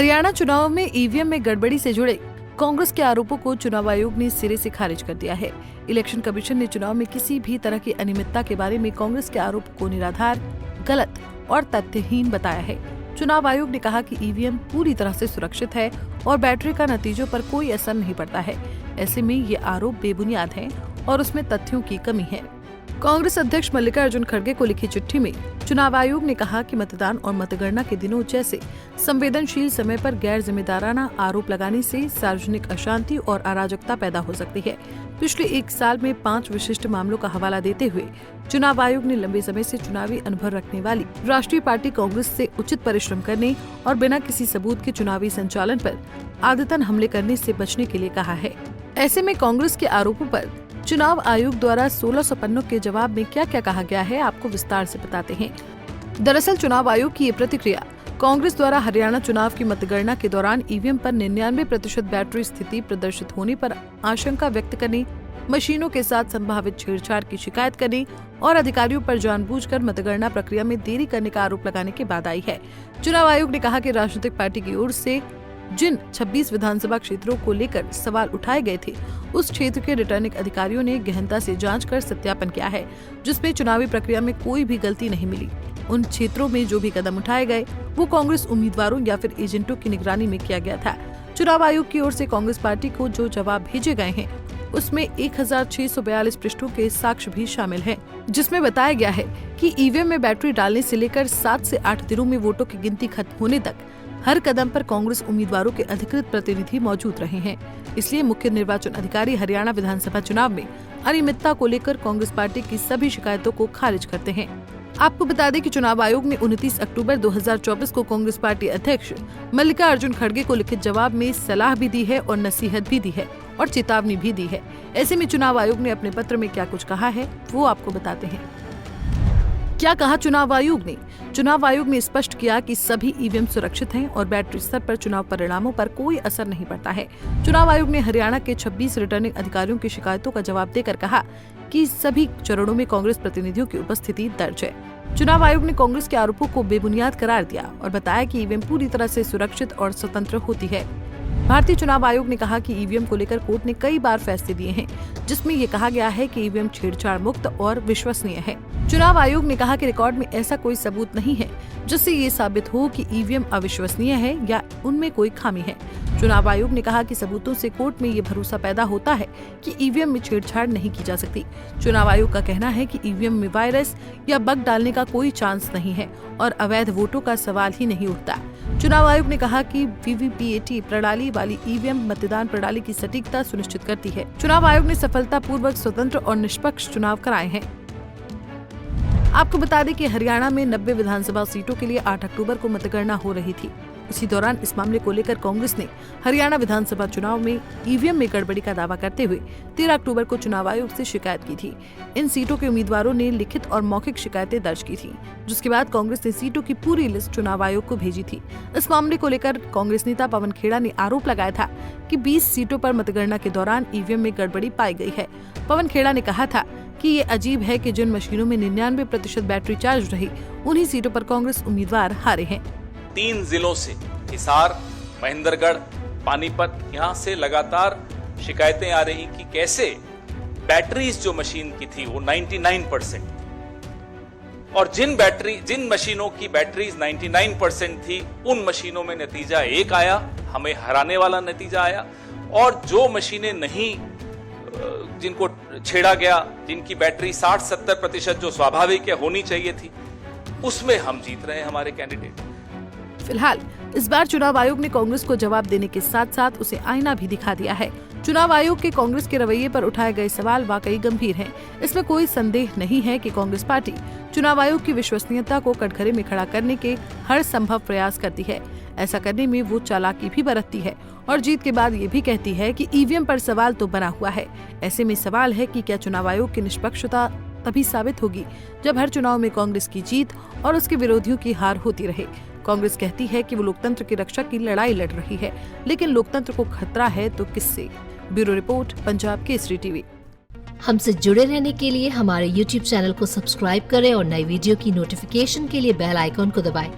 हरियाणा चुनाव में ईवीएम में गड़बड़ी से जुड़े कांग्रेस के आरोपों को चुनाव आयोग ने सिरे से खारिज कर दिया है। इलेक्शन कमीशन ने चुनाव में किसी भी तरह की अनियमितता के बारे में कांग्रेस के आरोप को निराधार, गलत और तथ्यहीन बताया है। चुनाव आयोग ने कहा कि ईवीएम पूरी तरह से सुरक्षित है और बैटरी का नतीजों पर कोई असर नहीं पड़ता है। ऐसे में ये आरोप बेबुनियाद हैं और उसमें तथ्यों की कमी है। कांग्रेस अध्यक्ष मल्लिकार्जुन खड़गे को लिखी चिट्ठी में चुनाव आयोग ने कहा कि मतदान और मतगणना के दिनों जैसे संवेदनशील समय पर गैर जिम्मेदाराना आरोप लगाने से सार्वजनिक अशांति और अराजकता पैदा हो सकती है। पिछले एक साल में 5 विशिष्ट मामलों का हवाला देते हुए चुनाव आयोग ने लंबे समय से चुनावी अनुभव रखने वाली राष्ट्रीय पार्टी कांग्रेस से उचित परिश्रम करने और बिना किसी सबूत के चुनावी संचालन पर आदतन हमले करने से बचने के लिए कहा है। ऐसे में कांग्रेस के आरोपों पर चुनाव आयोग द्वारा 1600 पन्नों के जवाब में क्या क्या कहा गया है, आपको विस्तार से बताते हैं। दरअसल चुनाव आयोग की ये प्रतिक्रिया कांग्रेस द्वारा हरियाणा चुनाव की मतगणना के दौरान ईवीएम पर 99% बैटरी स्थिति प्रदर्शित होने पर आशंका व्यक्त करने, मशीनों के साथ संभावित छेड़छाड़ की शिकायत करने और अधिकारियों पर जानबूझकर मतगणना प्रक्रिया में देरी करने का आरोप लगाने के बाद आई है। चुनाव आयोग ने कहा कि राजनीतिक पार्टी की ओर से जिन 26 विधानसभा क्षेत्रों को लेकर सवाल उठाए गए थे, उस क्षेत्र के रिटर्निंग अधिकारियों ने गहनता से जांच कर सत्यापन किया है, जिसमें चुनावी प्रक्रिया में कोई भी गलती नहीं मिली। उन क्षेत्रों में जो भी कदम उठाए गए वो कांग्रेस उम्मीदवारों या फिर एजेंटों की निगरानी में किया गया था। चुनाव आयोग की ओर से कांग्रेस पार्टी को जो जवाब भेजे गए हैं उसमें 1642 पृष्ठों के साक्ष्य भी शामिल हैं, जिसमें बताया गया है कि ईवीएम में बैटरी डालने से लेकर 7 से 8 दिनों में वोटों की गिनती खत्म होने तक हर कदम पर कांग्रेस उम्मीदवारों के अधिकृत प्रतिनिधि मौजूद रहे हैं। इसलिए मुख्य निर्वाचन अधिकारी हरियाणा विधानसभा चुनाव में अनियमितता को लेकर कांग्रेस पार्टी की सभी शिकायतों को खारिज करते हैं। आपको बता दें कि चुनाव आयोग ने 29 अक्टूबर 2024 को कांग्रेस पार्टी अध्यक्ष मल्लिकार्जुन खड़गे को लिखित जवाब में सलाह भी दी है और नसीहत भी दी है और चेतावनी भी दी है। ऐसे में चुनाव आयोग ने अपने पत्र में क्या कुछ कहा है वो आपको बताते हैं। क्या कहा चुनाव आयोग ने? चुनाव आयोग ने स्पष्ट किया कि सभी ईवीएम सुरक्षित हैं और बैटरी स्तर पर चुनाव परिणामों पर कोई असर नहीं पड़ता है। चुनाव आयोग ने हरियाणा के 26 रिटर्निंग अधिकारियों की शिकायतों का जवाब देकर कहा कि सभी चरणों में कांग्रेस प्रतिनिधियों की उपस्थिति दर्ज है। चुनाव आयोग ने कांग्रेस के आरोपों को बेबुनियाद करार दिया और बताया कि ईवीएम पूरी तरह से सुरक्षित और स्वतंत्र होती है। भारतीय चुनाव आयोग ने कहा कि ईवीएम को लेकर कोर्ट ने कई बार फैसले दिए हैं, जिसमें ये कहा गया है कि ईवीएम छेड़छाड़ मुक्त और विश्वसनीय है। चुनाव आयोग ने कहा कि रिकॉर्ड में ऐसा कोई सबूत नहीं है जिससे ये साबित हो कि ईवीएम अविश्वसनीय है या उनमें कोई खामी है। चुनाव आयोग ने कहा कि सबूतों से कोर्ट में ये भरोसा पैदा होता है कि ईवीएम में छेड़छाड़ नहीं की जा सकती। चुनाव आयोग का कहना है कि ईवीएम में वायरस या बग डालने का कोई चांस नहीं है और अवैध वोटों का सवाल ही नहीं उठता। चुनाव आयोग ने कहा कि वीवीपीएटी प्रणाली वाली ईवीएम मतदान प्रणाली की सटीकता सुनिश्चित करती है। चुनाव आयोग ने सफलतापूर्वक स्वतंत्र और निष्पक्ष चुनाव कराए हैं। आपको बता दें कि हरियाणा में 90 विधानसभा सीटों के लिए 8 अक्टूबर को मतगणना हो रही थी। इसी दौरान इस मामले को लेकर कांग्रेस ने हरियाणा विधानसभा चुनाव में ईवीएम में गड़बड़ी का दावा करते हुए 13 अक्टूबर को चुनाव आयोग से शिकायत की थी। इन सीटों के उम्मीदवारों ने लिखित और मौखिक शिकायतें दर्ज की थी, जिसके बाद कांग्रेस ने सीटों की पूरी लिस्ट चुनाव आयोग को भेजी थी। इस मामले को लेकर कांग्रेस नेता पवन खेड़ा ने आरोप लगाया था कि 20 सीटों पर मतगणना के दौरान ईवीएम में गड़बड़ी पाई गई है। पवन खेड़ा ने कहा था कि ये अजीब है कि जिन मशीनों में 99% बैटरी चार्ज रही, उन्हीं सीटों पर कांग्रेस उम्मीदवार हारे हैं। 3 जिलों से हिसार, महेंद्रगढ़, पानीपत, यहाँ से लगातार शिकायतें आ रही कि कैसे बैटरीज जो मशीन की थी वो 99% और जिन मशीनों की बैटरीज 99% थी उन मशीनों में नतीजा एक आया, हमें हराने वाला नतीजा आया, और जो मशीनें नहीं, जिनको छेड़ा गया, जिनकी बैटरी 60-70% जो स्वाभाविक है होनी चाहिए थी, उसमें हम जीत रहे हैं हमारे कैंडिडेट। फिलहाल इस बार चुनाव आयोग ने कांग्रेस को जवाब देने के साथ साथ उसे आईना भी दिखा दिया है। चुनाव आयोग के कांग्रेस के रवैये पर उठाए गए सवाल वाकई गंभीर हैं। इसमें कोई संदेह नहीं है कि कांग्रेस पार्टी चुनाव आयोग की विश्वसनीयता को कटघरे में खड़ा करने के हर संभव प्रयास करती है। ऐसा करने में वो चालाकी भी बरतती है और जीत के बाद ये भी कहती है कि ईवीएम पर सवाल तो बना हुआ है। ऐसे में सवाल है कि क्या चुनाव आयोग की निष्पक्षता तभी साबित होगी जब हर चुनाव में कांग्रेस की जीत और उसके विरोधियों की हार होती रहे। कांग्रेस कहती है कि वो लोकतंत्र की रक्षा की लड़ाई लड़ रही है, लेकिन लोकतंत्र को खतरा है तो किससे? Bureau report, Punjab Kesari TV. हमसे जुड़े रहने के लिए हमारे YouTube चैनल को सब्सक्राइब करें और नई वीडियो की नोटिफिकेशन के लिए बेल आइकॉन को दबाएं।